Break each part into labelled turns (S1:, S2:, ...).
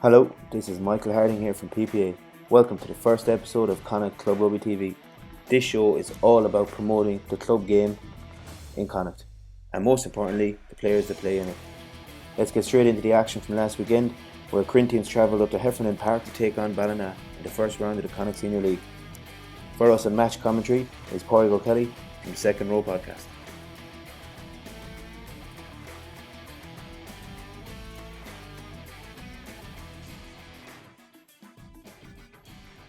S1: Hello, this is Michael Harding here from PPA. Welcome to the first episode of Connacht Club Rugby TV. This show is all about promoting the club game in Connacht, and most importantly, the players that play in it. Let's get straight into the action from last weekend, where Corinthians travelled up to Heffernan Park to take on Ballina in the first round of the Connacht Senior League. For us on match commentary is Pádraig O'Kelly from the Second Row podcast.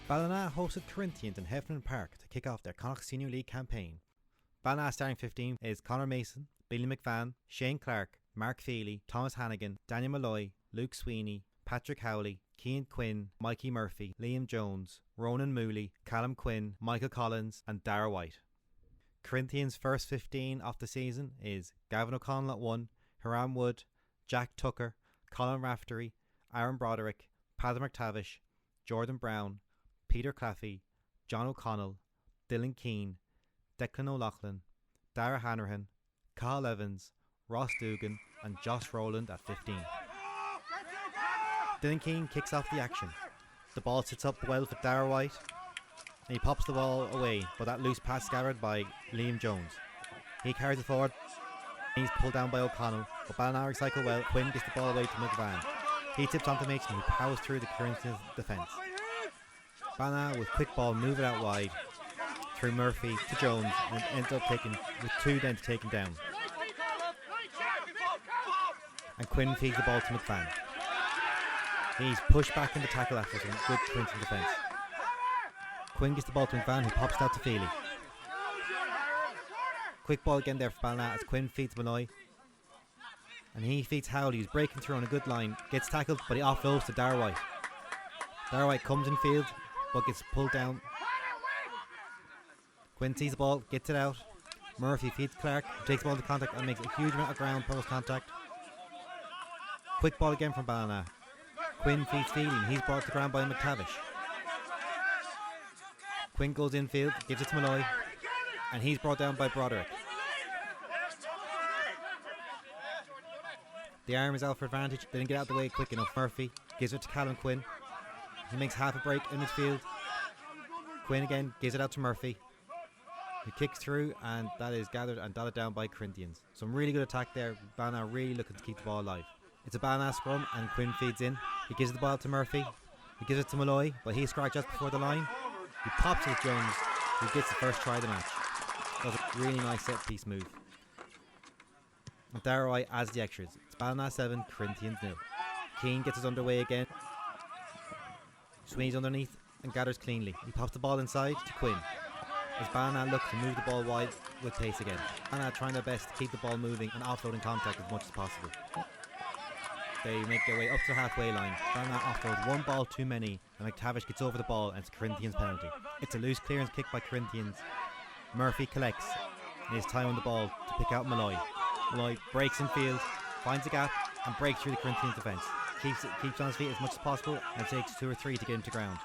S2: Ballina hosted Corinthians in Heffernan Park to kick off their Connacht Senior League campaign. Ballina starting 15 is Conor Mason, Billy McVan, Shane Clark, Mark Feely, Thomas Hannigan, Daniel Malloy, Luke Sweeney, Patrick Howley, Cian Quinn, Mikey Murphy, Liam Jones, Ronan Mooley, Callum Quinn, Michael Collins and Dara White. Corinthians' first 15 of the season is Gavin O'Connell at 1, Hiram Wood, Jack Tucker, Colin Raftery, Aaron Broderick, Paddy McTavish, Jordan Brown, Peter Claffey, John O'Connell, Dylan Keane, Declan O'Loughlin, Dara Hanrahan, Carl Evans, Ross Dugan and Josh Rowland at 15. Dylan Keane kicks off the action. The ball sits up well for Dara White and he pops the ball away, but that loose pass scattered by Liam Jones. He carries it forward. He's pulled down by O'Connell, but Ballina recycle well. Quinn gets the ball away to McVan. He tips onto Mason, who powers through the Corinthians defence. Ballina with quick ball move it out wide through Murphy to Jones and ends up taking with two then to take him down. And Quinn feeds the ball to McVan. He's pushed back into tackle after some good Corinthian defence. Quinn gets the ball to McVan, who pops it out to Feely. Quick ball again there for Ballina as Quinn feeds Malloy. And he feeds Howley, who's breaking through on a good line. Gets tackled, but he offloads to Dara White. Dara White comes in field, but gets pulled down. Quinn sees the ball, gets it out. Murphy feeds Clark, who takes the ball into contact and makes a huge amount of ground post contact. Quick ball again from Ballina. Quinn feeds Feely and he's brought to ground by McTavish. Quinn goes infield, gives it to Malloy, and he's brought down by Broderick. The arm is out for advantage, they didn't get out of the way quick enough. Murphy gives it to Callum Quinn. He makes half a break in midfield. Quinn again gives it out to Murphy. He kicks through and that is gathered and dotted down by Corinthians. Some really good attack there. Ballina really looking to keep the ball alive. It's a Ballina scrum and Quinn feeds in. He gives the ball to Murphy. He gives it to Malloy, but he scratches just before the line. He pops it with Jones, who gets the first try of the match. That was a really nice set piece move. And Dara White adds the extras. It's Ballina 7, Corinthians 0. Keane gets us underway again. Sweeney's underneath and gathers cleanly. He pops the ball inside to Quinn as Ballina looks to move the ball wide with pace again. Ballina trying their best to keep the ball moving and offloading contact as much as possible. They make their way up to the halfway line. Ballina offloads one ball too many and McTavish gets over the ball and it's a Corinthians penalty. It's a loose clearance kick by Corinthians. Murphy collects and has time on the ball to pick out Malloy. Malloy breaks in field, finds a gap and breaks through the Corinthians defence. Keeps on his feet as much as possible and takes 2 or 3 to get him to ground.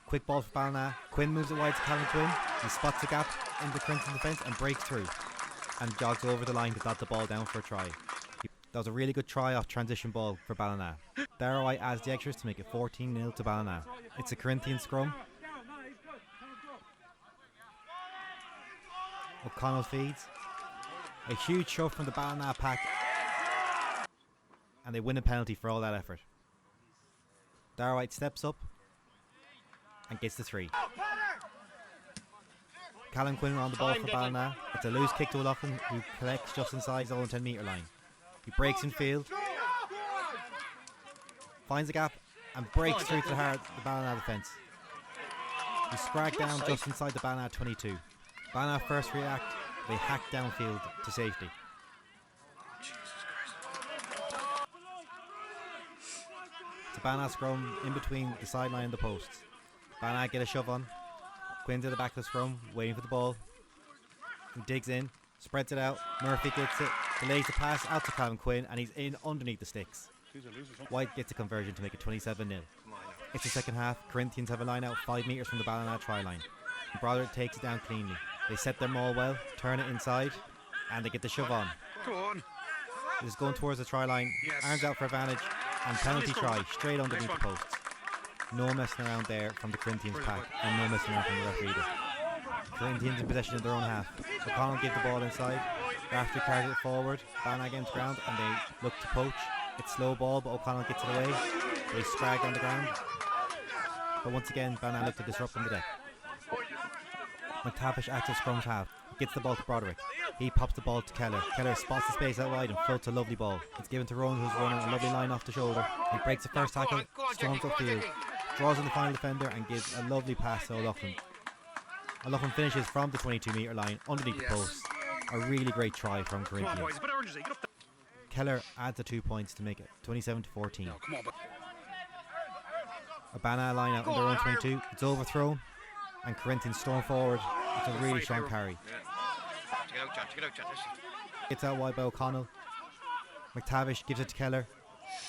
S2: Quick ball for Ballina. Quinn moves it wide to Callum Quinn. He spots the gap in the Corinthian defence and breaks through and jogs over the line to dot the ball down for a try. That was a really good try off transition ball for Ballina. Dara White adds the extras to make it 14-0 to Ballina. It's a Corinthian scrum. O'Connell feeds. A huge shove from the Ballina pack. And they win a penalty for all that effort. Dara White steps up and gets the 3. Callum Quinn on the ball for Ballina. It's a loose kick to O'Loughlin, who collects just inside his own 10 metre line. He breaks in field, finds a gap and breaks through to the Ballina defence. He's scragged down just inside the Ballina 22. Ballina first react, they hack downfield to safety. It's a Ballina scrum in between the sideline and the posts. Ballina get a shove on. Quinn's at the back of the scrum, waiting for the ball. He digs in, spreads it out. Murphy gets it, delays the pass out to Callum Quinn, and he's in underneath the sticks. White gets a conversion to make it 27-0. It's the second half. Corinthians have a line out 5 metres from the Ballina try line. Broderick takes it down cleanly. They set their maul well, turn it inside, and they get the shove on.
S3: Go on.
S2: It is going towards the try line. Yes. Arms out for advantage. and penalty try straight underneath the posts. No messing around there from the Corinthians pack, and no messing around from the referee either. Corinthians in possession of their own half. O'Connell gave the ball inside. Rafferty carried it forward. Ballina against ground, and they look to poach. It's slow ball, but O'Connell gets it away. They scrag on the ground. But once again, Ballina look to disrupt from the deck. McTavish acts as scrum's half. Gets the ball to Broderick. He pops the ball to Keller. Keller spots the space out wide and floats a lovely ball. It's given to Rowan, who's running a lovely line off the shoulder. He breaks the first tackle, storms upfield, draws in the final defender and gives a lovely pass to O'Loughlin. O'Loughlin finishes from the 22-metre line underneath the post. A really great try from Corinthians. Keller adds the 2 points to make it 27-14. A Ballina line out in their own 22. It's overthrown and Corinthians storm forward. It's a really strong carry. It's out wide by O'Connell. McTavish gives it to Keller.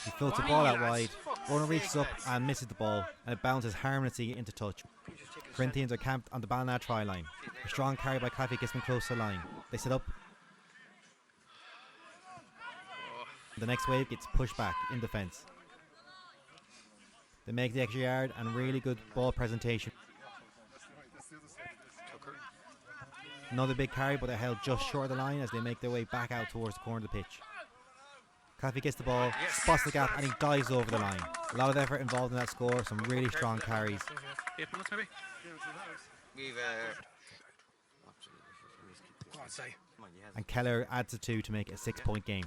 S2: He floats the ball out wide. Ronan reaches up and misses the ball, and it bounces harmlessly into touch. Corinthians are camped on the Ballina try line. A strong carry by Caffey gets them close to the line. They set up. The next wave gets pushed back in defence. They make the extra yard and really good ball presentation. Another big carry, but they're held just short of the line as they make their way back out towards the corner of the pitch. Caffey gets the ball, spots the gap, and he dives over the line. A lot of effort involved in that score, some really strong carries.
S3: 8 minutes maybe?
S2: And Keller adds a 2 to make it a 6-point game.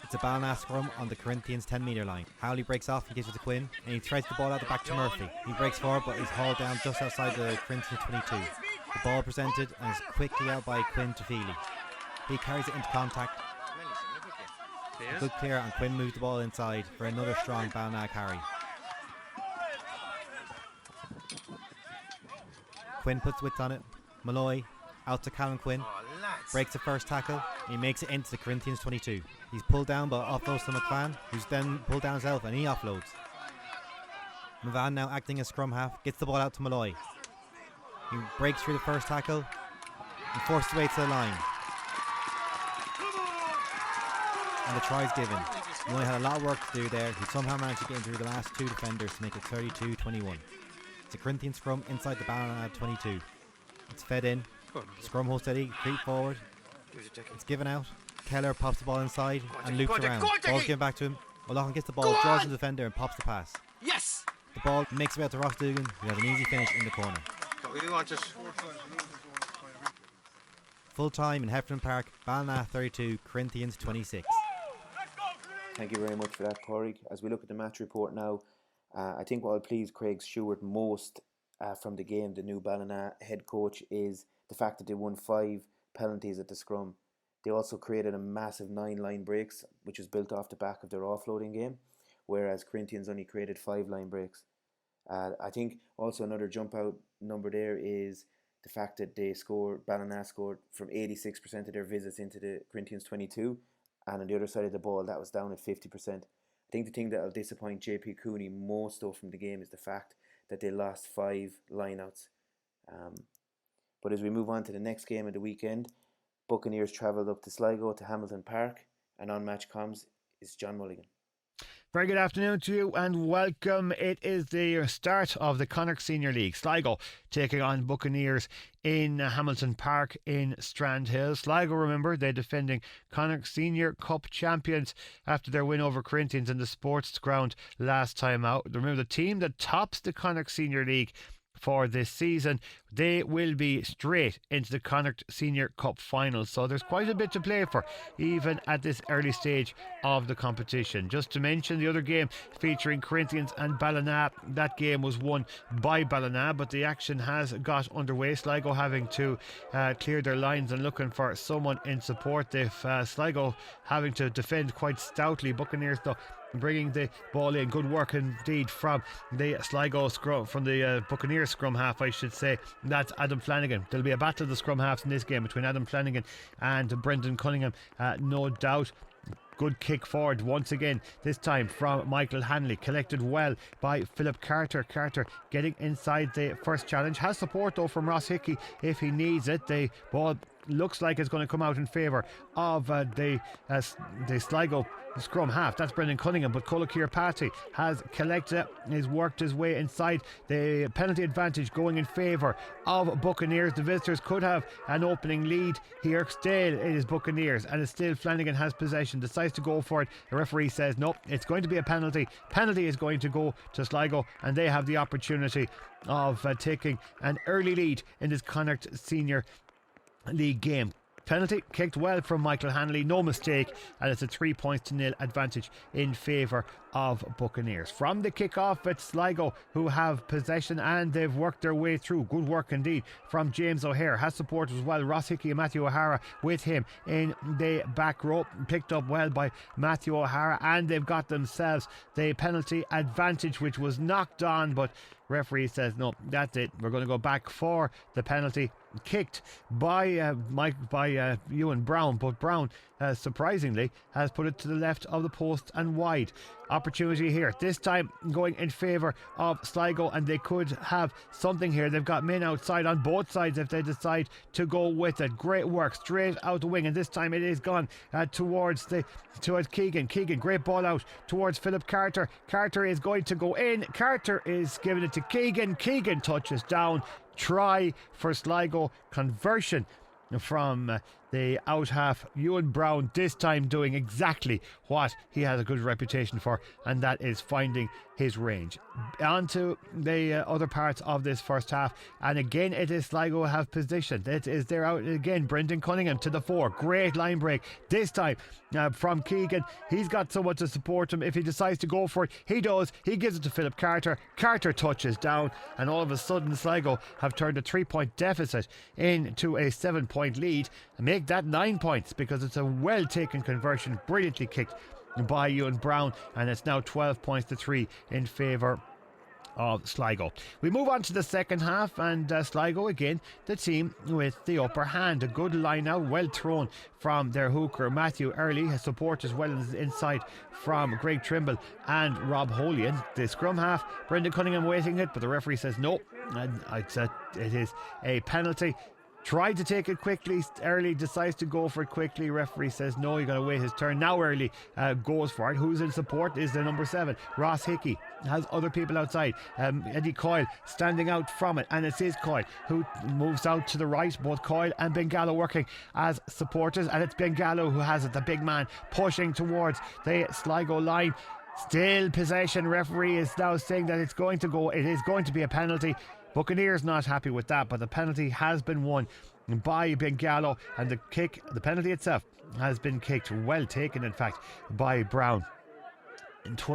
S2: It's a Ballina scrum on the Corinthians 10-metre line. Howley breaks off and gives it to Quinn, and he threads the ball out the back to Murphy. He breaks forward, but he's hauled down just outside the Corinthians 22. The ball presented and is quickly out by Quinn to Feely. He carries it into contact. A good clear, and Quinn moves the ball inside for another strong Ballina carry. Quinn puts width on it. Malloy out to Callum Quinn. Breaks the first tackle. He makes it into the Corinthians 22. He's pulled down but offloads to McVan, who's then pulled down himself and he offloads. McVan, now acting as scrum half, gets the ball out to Malloy. He breaks through the first tackle and forces his way to the line. And the try's given. Malloy had a lot of work to do there. He somehow managed to get in through the last 2 defenders to make it 32-21. It's a Corinthian scrum inside the Ballina 22. It's fed in. Scrum hold steady, creep forward. It's given out. Keller pops the ball inside and loops around. Ball's given back to him. O'Loughlin gets the ball, draws in the defender and pops the pass.
S3: Yes!
S2: The ball makes it out to Ross Dugan, who has an easy finish in the corner. Full time in Heffernan Park, Ballina 32, Corinthians 26.
S1: Thank you very much for that, Corey. As we look at the match report now, I think what will please Craig Stewart most from the game, the new Ballina head coach, is the fact that they won 5 penalties at the scrum. They also created a massive 9 line breaks, which was built off the back of their offloading game, whereas Corinthians only created 5 line breaks. I think also another jump out number there is the fact that Ballina scored from 86% of their visits into the Corinthians 22, and on the other side of the ball that was down at 50%. I think the thing that will disappoint JP Cooney most though from the game is the fact that they lost 5 lineouts. But as we move on to the next game of the weekend, Buccaneers travelled up to Sligo to Hamilton Park, and on Match Comms is John Mulligan.
S4: Very good afternoon to you and welcome. It is the start of the Connacht Senior League. Sligo taking on Buccaneers in Hamilton Park in Strandhill. Sligo, remember, they're defending Connacht Senior Cup champions after their win over Corinthians in the sports ground last time out. Remember, the team that tops the Connacht Senior League for this season, they will be straight into the Connacht Senior Cup final. So there's quite a bit to play for, even at this early stage of the competition. Just to mention the other game featuring Corinthians and Ballina, that game was won by Ballina, but the action has got underway. Sligo having to clear their lines and looking for someone in support. They've Sligo having to defend quite stoutly. Buccaneers, though, bringing the ball in. Good work indeed from the Sligo scrum, from the Buccaneers scrum half, I should say. That's Adam Flanagan. There'll be a battle of the scrum halves in this game between Adam Flanagan and Brendan Cunningham, no doubt. Good kick forward once again, this time from Michael Hanley, collected well by Philip Carter. Carter getting inside the first challenge, has support though from Ross Hickey if he needs it. The ball looks like it's going to come out in favour of the Sligo scrum half. That's Brendan Cunningham, but Colakir Patti has collected, has worked his way inside. The penalty advantage going in favour of Buccaneers. The visitors could have an opening lead here. Still, it is Buccaneers, and it's still Flanagan has possession, decides to go for it. The referee says no, it's going to be a penalty. Penalty is going to go to Sligo, and they have the opportunity of taking an early lead in this Connacht Senior League game. Penalty kicked well from Michael Hanley, no mistake, and it's a 3-0 advantage in favour of Buccaneers. From the kick-off, it's Sligo who have possession, and they've worked their way through. Good work indeed from James O'Hare. Has support as well. Ross Hickey and Matthew O'Hara with him in the back row. Picked up well by Matthew O'Hara, and they've got themselves the penalty advantage, which was knocked on, but referee says no, that's it. We're going to go back for the penalty kicked by Ewan Brown, but Brown surprisingly has put it to the left of the post and wide. Opportunity here, this time going in favour of Sligo, and they could have something here. They've got men outside on both sides if they decide to go with it. Great work straight out the wing, and this time it is gone towards Keegan. Great ball out towards Philip Carter. Carter is going to go in. Carter is giving it to Keegan. Keegan touches down. Try for Sligo. Conversion from the out half. Ewan Brown this time doing exactly what he has a good reputation for, and that is finding his range. On to the other parts of this first half, and again it is Sligo have position. It is there out again. Brendan Cunningham to the fore. Great line break this time from Keegan. He's got someone to support him if he decides to go for it. He does. He gives it to Philip Carter. Carter touches down, and all of a sudden Sligo have turned a 3-point deficit into a 7-point lead and make that 9 points, because it's a well taken conversion, brilliantly kicked by Ewan Brown, and it's now 12 points to 3 in favour of Sligo. We move on to the second half, and Sligo again the team with the upper hand. A good line out, well thrown from their hooker Matthew Early. His support as well as inside from Greg Trimble and Rob Holian. The scrum half, Brendan Cunningham waiting it, but the referee says no, and it is a penalty. Tried to take it quickly. Early decides to go for it quickly. Referee says no, you're going to wait his turn. Now Early goes for it. Who's in support is the number 7, Ross Hickey. Has other people outside. Eddie Coyle standing out from it, and it's his Coyle who moves out to the right. Both Coyle and Bengalo working as supporters, and it's Bengalo who has it, the big man pushing towards the Sligo line. Still possession. Referee is now saying that it is going to be a penalty. Buccaneers not happy with that, but the penalty has been won by Bengalo, and the penalty itself has been kicked, well taken in fact, by Brown.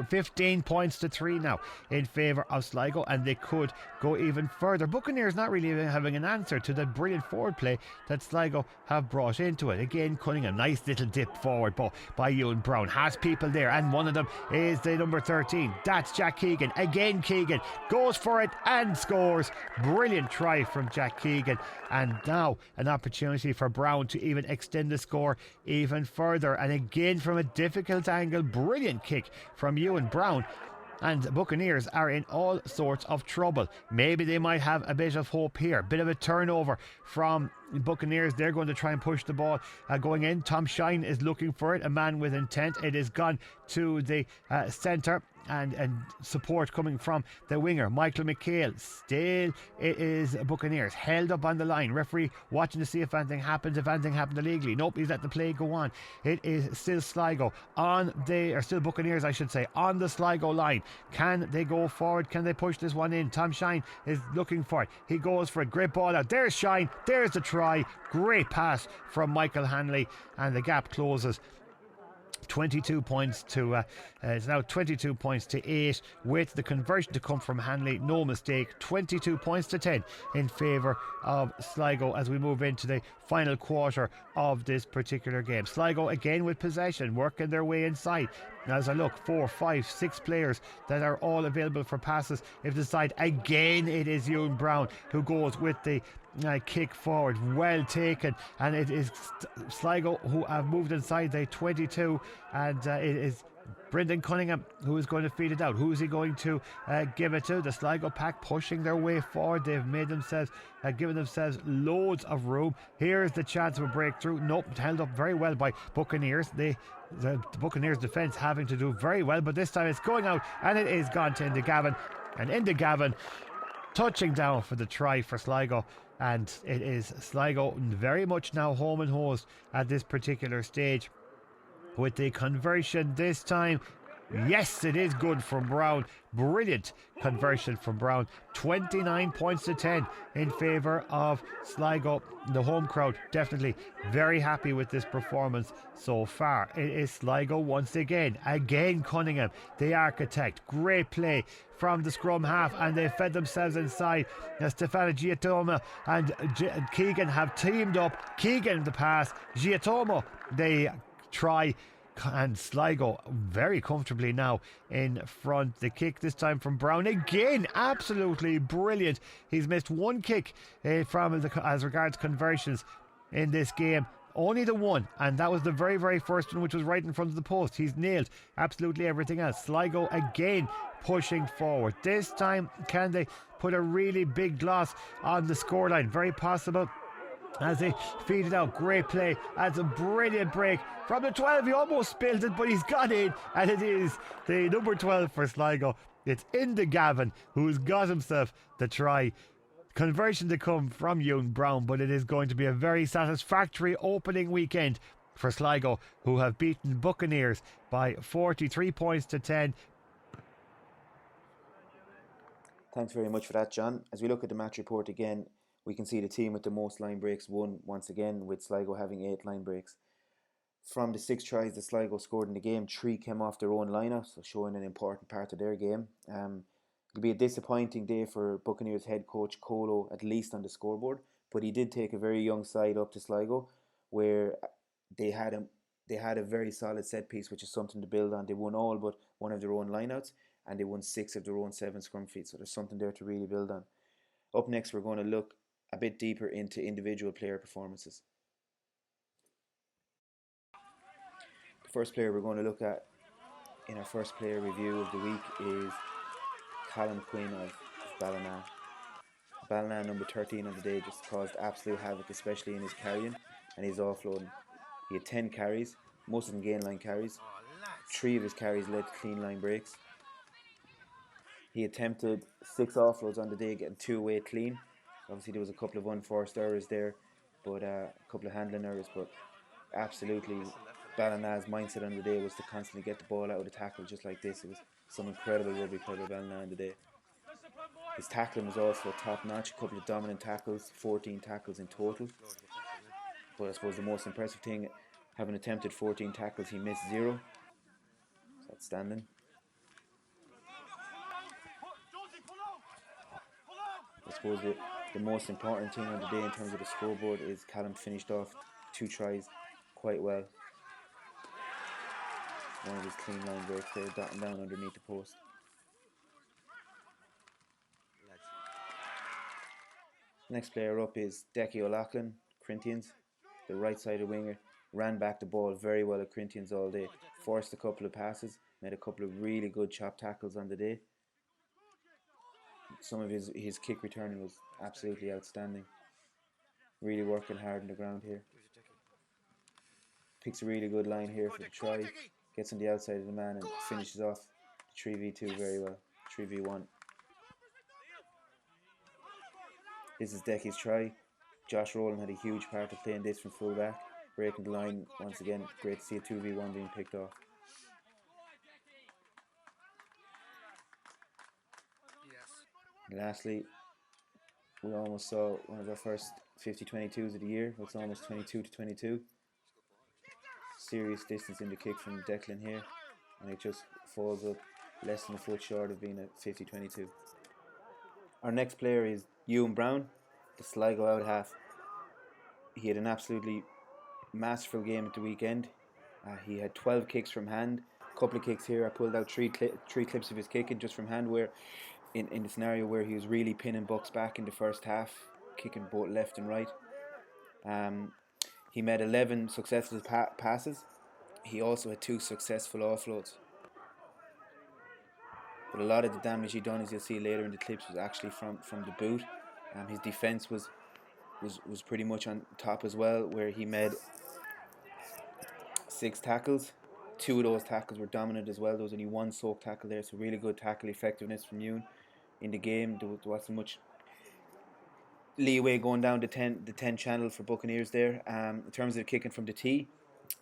S4: 15 points to 3 now in favour of Sligo, and they could go even further. Buccaneers not really having an answer to the brilliant forward play that Sligo have brought into it. Again, Cunningham, nice little dip forward by Ewan Brown, has people there, and one of them is the number 13. That's Jack Keegan. Again, Keegan goes for it and scores. Brilliant try from Jack Keegan, and now an opportunity for Brown to even extend the score even further, and again from a difficult angle, brilliant kick from Ewan Brown. And Buccaneers are in all sorts of trouble. Maybe they might have a bit of hope here. Bit of a turnover from Buccaneers. They're going to try and push the ball going in. Tom Shine is looking for it, a man with intent. It is gone to the centre, and support coming from the winger Michael McHale. Still it is Buccaneers held up on the line. Referee watching to see if anything happens, if anything happened illegally. Nope, he's let the play go on. It is still Sligo still Buccaneers I should say, on the Sligo line. Can they go forward? Can they push this one in? Tom Shine is looking for it. He goes for it. Great ball out. There's Shine. There's the try. Great pass from Michael Hanley, and the gap closes. 22 points to it's now 22 points to 8 with the conversion to come from Hanley, no mistake. 22 points to 10 in favour of Sligo as we move into the final quarter of this particular game. Sligo again with possession, working their way inside. As I look, 4, 5, 6 players that are all available for passes if the side. Again it is Ewan Brown who goes with the kick forward, well taken, and it is Sligo who have moved inside the 22, and it is Brendan Cunningham, who is going to feed it out? Who is he going to give it to? The Sligo pack pushing their way forward. They've made themselves, given themselves loads of room. Here's the chance of a breakthrough. Nope, held up very well by Buccaneers. The Buccaneers defence having to do very well, but this time it's going out and it is gone to Indigavin. And Indigavin touching down for the try for Sligo. And it is Sligo very much now home and host at this particular stage. With the conversion this time, yes, it is good from Brown. Brilliant conversion from Brown. 29 points to 10 in favour of Sligo. The home crowd definitely very happy with this performance so far. It is Sligo once again. Again Cunningham, the architect. Great play from the scrum half, and they fed themselves inside. Stefano Giacomo and Keegan have teamed up. Keegan the pass, Giacomo they try, and Sligo very comfortably now in front. The kick this time from Brown again, absolutely brilliant. He's missed one kick as regards conversions in this game. Only the one, and that was the very first one, which was right in front of the post. He's nailed absolutely everything else. Sligo again pushing forward. This time, can they put a really big gloss on the scoreline? Very possible, as they feed it out. Great play. That's a brilliant break from the 12. He almost spilled it, but he's got in, and it is the number 12 for Sligo. It's Indigavin who's got himself the try. Conversion to come from Ewan Brown, but it is going to be a very satisfactory opening weekend for Sligo, who have beaten Buccaneers by 43 points to 10.
S1: Thanks very much for that, John. As we look at the match report again, we can see the team with the most line breaks won once again, with Sligo having 8 line breaks. From the 6 tries that Sligo scored in the game, 3 came off their own lineup, so showing an important part of their game. It'll be a disappointing day for Buccaneers head coach Colo, at least on the scoreboard, but he did take a very young side up to Sligo, where they had a very solid set piece, which is something to build on. They won all but one of their own lineouts, and they won 6 of their own 7 scrum feet, so there's something there to really build on. Up next, we're going to look a bit deeper into individual player performances. The first player we're going to look at in our first player review of the week is Callum Quinn of Ballina. Ballina, number 13 of the day, just caused absolute havoc, especially in his carrying and his offloading. He had 10 carries, most of them gain line carries. 3 of his carries led to clean line breaks. He attempted 6 offloads on the day, getting 2 away clean. Obviously there was a couple of unforced errors there, but a couple of handling errors, but absolutely Ballina's mindset on the day was to constantly get the ball out of the tackle just like this. It was some incredible rugby play by Ballina on the day. His tackling was also top notch, a couple of dominant tackles, 14 tackles in total. But I suppose the most impressive thing, having attempted 14 tackles, he missed 0. It's outstanding. I suppose the most important thing on the day in terms of the scoreboard is Callum finished off 2 tries quite well. One of his clean line breaks there, dotting down underneath the post. Next player up is Decky O'Loughlin, Corinthians, the right sided winger. Ran back the ball very well at Corinthians all day. Forced a couple of passes, made a couple of really good chop tackles on the day. Some of his kick returning was absolutely outstanding. Really working hard on the ground here. Picks a really good line here for the try. Gets on the outside of the man and finishes off the 3v2 very well. 3v1. This is Decky's try. Josh Rowland had a huge part to play in this from full back. Breaking the line once again. Great to see a 2v1 being picked off. And lastly, we almost saw one of our first 50-22s of the year. It's almost 22-22. Serious distance in the kick from Declan here, and it just falls up less than a foot short of being a 50-22. Our next player is Ewan Brown, the Sligo out half. He had an absolutely masterful game at the weekend. He had 12 kicks from hand. A couple of kicks here. I pulled out three clips of his kicking just from hand, where in the scenario where he was really pinning Bucks back in the first half, kicking both left and right. He made 11 successful passes. He also had 2 successful offloads. but a lot of the damage he done, as you'll see later in the clips, was actually from the boot. His defence was pretty much on top as well, where he made 6 tackles. 2 of those tackles were dominant as well. There was only 1 soak tackle there, so really good tackle effectiveness from Yoon in the game. There wasn't much leeway going down the 10 channel for Buccaneers there. In terms of kicking from the tee,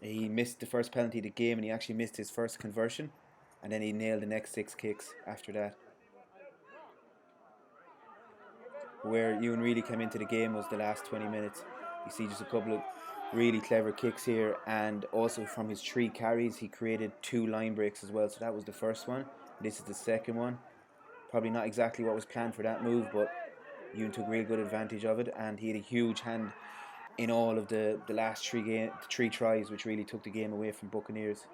S1: he missed the first penalty of the game, and he actually missed his first conversion, and then he nailed the next 6 kicks after that. Where Ewan really came into the game was the last 20 minutes. You see just a couple of really clever kicks here, and also from his 3 carries he created 2 line breaks as well. So that was the first one, this is the second one. Probably not exactly what was planned for that move, but Ewan took real good advantage of it, and he had a huge hand in all of the last 3 tries, which really took the game away from Buccaneers.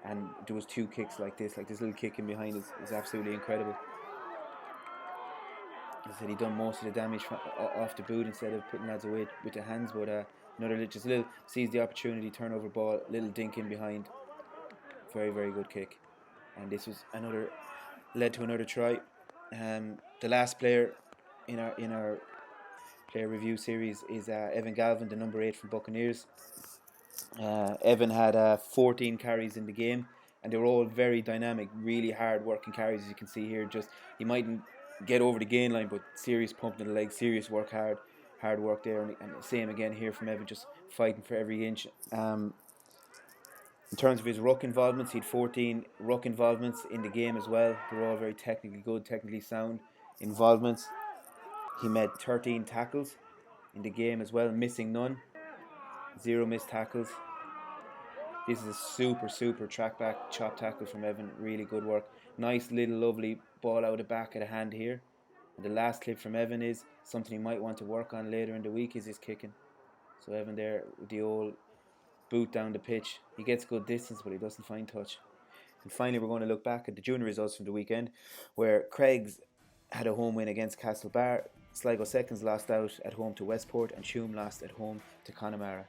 S1: And there was 2 kicks like this little kick in behind is absolutely incredible. As I said, he done most of the damage off the boot instead of putting lads away with the hands. But another just a little, sees the opportunity, turnover ball, little dink in behind. Very, very good kick. And this was led to another try. The last player in our player review series is Evan Galvin, the number 8 from Buccaneers. Evan had 14 carries in the game, and they were all very dynamic, really hard working carries, as you can see here. Just he mightn't get over the gain line, but serious pump in the leg, serious work, hard work there. And same again here from Evan, just fighting for every inch. In terms of his ruck involvements, he had 14 ruck involvements in the game as well. They were all very technically good, technically sound involvements. He made 13 tackles in the game as well, missing none. 0 missed tackles. This is a super track back chop tackle from Evan. Really good work. Nice little lovely ball out of the back of the hand here. And the last clip from Evan is something he might want to work on later in the week, is his kicking. So Evan there with the old boot down the pitch. He gets good distance, but he doesn't find touch. And finally, we're going to look back at the junior results from the weekend, where Craig's had a home win against Castlebar. Sligo Seconds lost out at home to Westport, and Tuam lost at home to Connemara.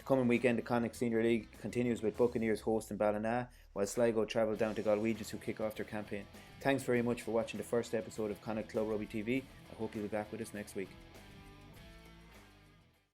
S1: Coming weekend, the Connacht Senior League continues with Buccaneers hosting Ballina, while Sligo travel down to Galwegians, who kick off their campaign. Thanks very much for watching the first episode of Connacht Club Rugby TV. I hope you'll be back with us next week.